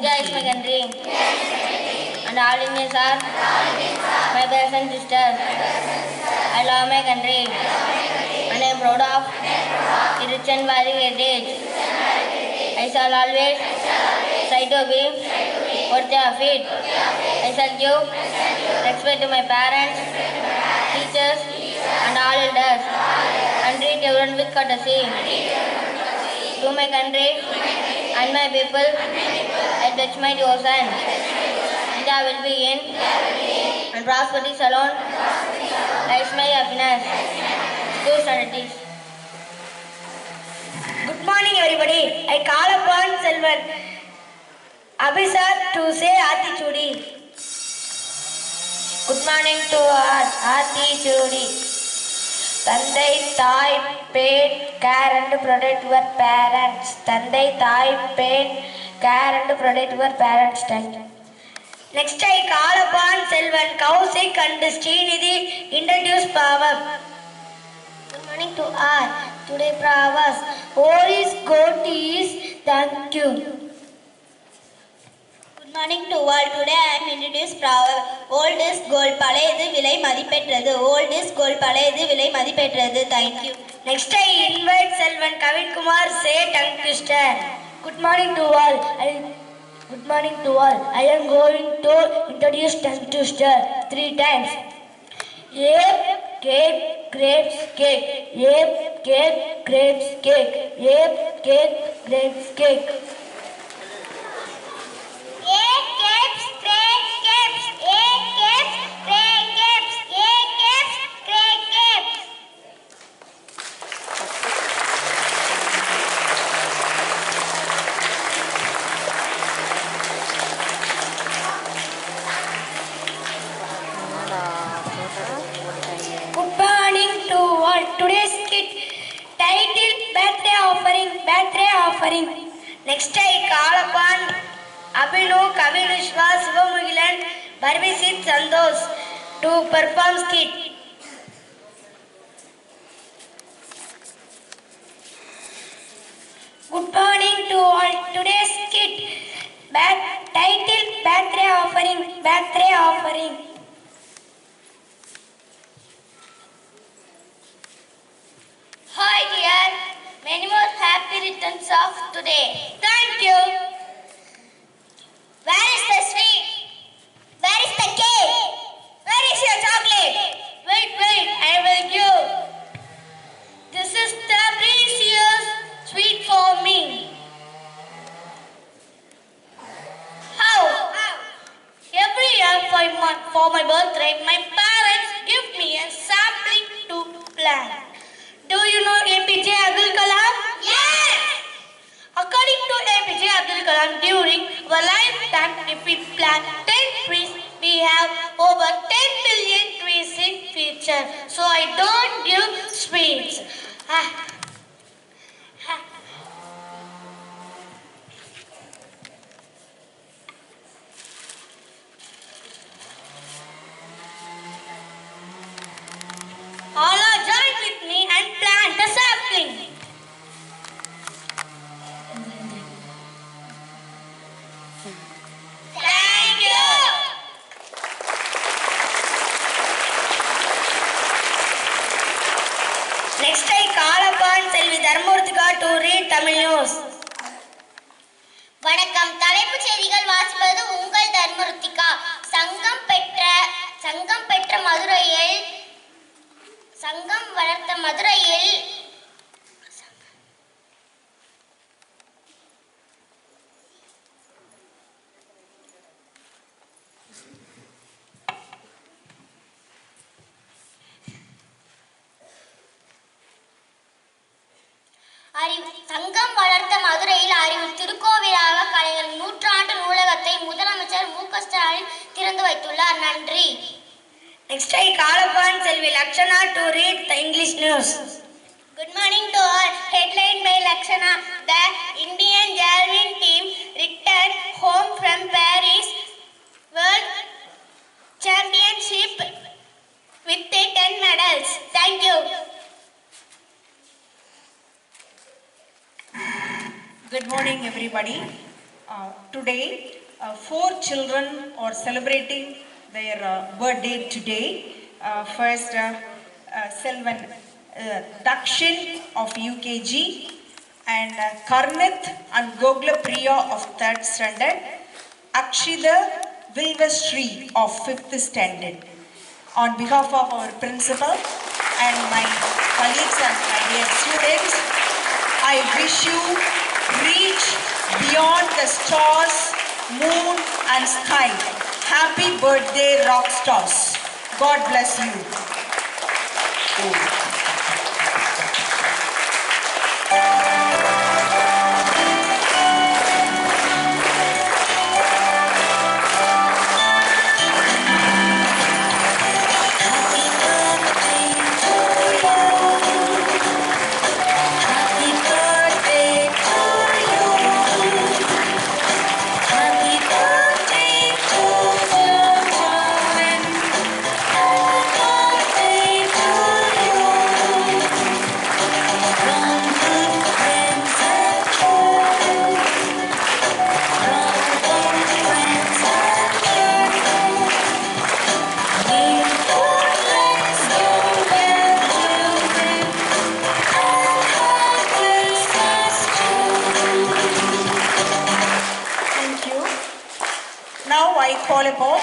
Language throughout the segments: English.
India is my country. And all Indians are my brothers and sisters. I love my country. And I am proud of its rich and varied heritage. I shall always try to be worthy of it. I shall give respect to my parents, teachers, and all elders, and treat everyone with courtesy. To my country and my people, I pledge my devotion. India will be in, and prosperity alone lies my happiness. Good studies. Good morning, everybody. I call upon Selvan Abhisar to say Atichudi. Good morning to all. Atichudi. Tandai, Thai, pain, care and protect your parents. Tandai, Thai, pain, care and protect your parents. Thank you. Next, I call upon Selvan Hr.Sec and Srinidhi introduce power. Good morning to all. Today pravas. All is God is. Thank you. Good morning to all. Today I am introduced proverb. Old is gold. பழையது விலை மதிப்பெற்றது. Old is gold. பழையது விலை மதிப்பெற்றது. Thank you. Next, I invite Selvan Kavin Kumar say tongue twister. Good morning to all. Good morning to all. I am going to introduce tongue twister 3 times. Ape, cake, grapes, cake. Ape, cake, grapes, cake. Ape, cake, grapes, cake. Good morning to all. Today's skit titled Birthday Offering. Next, I call upon Abhinu, Kavin Vishwa, Sivamugilan, Bharvisit Santosh to perform skit. Good morning to all. Today's skit titled Birthday Offering. Hi dear. Many more happy returns of today. Thank you. Where is the sweet? Where is the cake? Where is your chocolate? Wait, I will give. This is the precious sweet for me. How? Every year for my birthday, my parents give me a sapling to plant. Do you know APJ Abdul Kalam? Yes! According to APJ Abdul Kalam, during our lifetime, if we plant 10 trees, we have over 10 billion trees in future. So I don't give sweets. All are join with me and plant a sapling. Thank you! Next, I call upon Selvi Dharmurthika to read Tamil news. வணக்கம். தலைப்புச் செய்திகள் வாசிப்பது உங்கள் தர்மருத்திகா. சங்கம் வளர்த்த மதுரையில் அறிவு திருக்கோவிலாக கலைஞர் நூற்றாண்டு நூலகத்தை முதலமைச்சர் மு.க.ஸ்டாலின் திறந்து வைத்துள்ளார். நன்றி. Next, I call upon Selvi Lakshana to read the English news. Good morning to all. Headline by Lakshana. The Indian javelin team returned home from Paris World Championship with 10 medals. Thank you. Good morning, everybody. Today, four children are celebrating their birthday today. First, Selvan Dakshin of UKG and Karnith and Gogla Priya of 3rd standard, Akshida Vilvashree of 5th standard. On behalf of our principal and my colleagues and my dear students, I wish you reach beyond the stars, moon and sky. Happy birthday, rock stars. God bless you. Now I call upon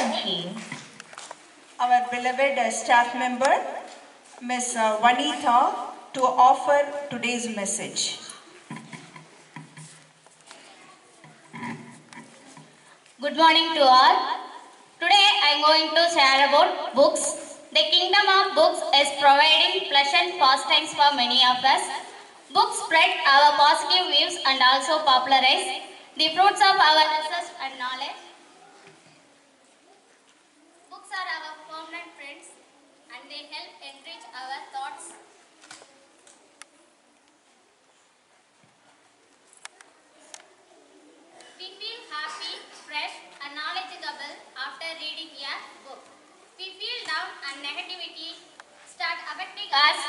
our beloved staff member, Ms. Vanitha, to offer today's message. Good morning to all. Today I am going to share about books. The kingdom of books is providing pleasant pastimes for many of us. Books spread our positive views and also popularize the fruits of our research and knowledge. Books are our permanent friends and they help enrich our thoughts. We feel happy, fresh and knowledgeable after reading a book. We feel down and negativity start affecting us.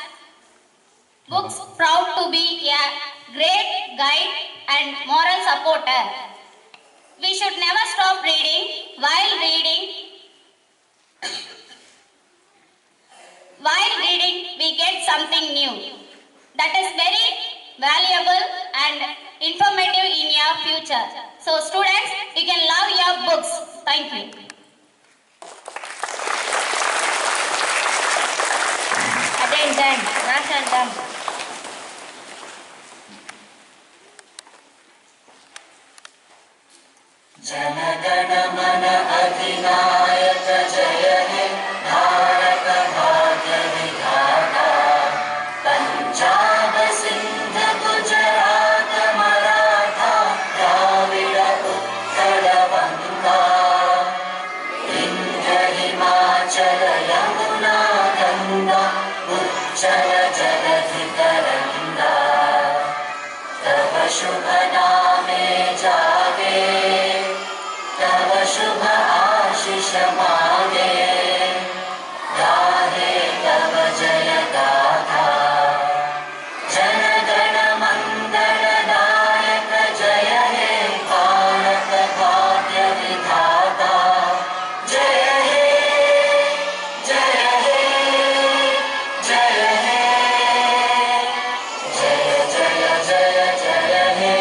Books proud to be a great guide and moral supporter. We should never stop reading. While reading, we get something new. That is very valuable and informative in your future. So students, you can love your books. Thank you. Attention, mass anthem. जनगण मन अधिनायक जय हे भारत भाग्य विधाता पंजाब सिंध गुजरात मराठा द्राविड़ उत्कल बंगा विंध्य हिमाचल यमुना गंगा उच्चल जलधि तरंगा तव शुभ नामे जागे तव शुभ आशीष मांगे गाहे तव जय गाथा जन गण मंगल नायक जय हे भारत भाग्य विधाता जय हे जय हे जय हे जय जय जय जय हे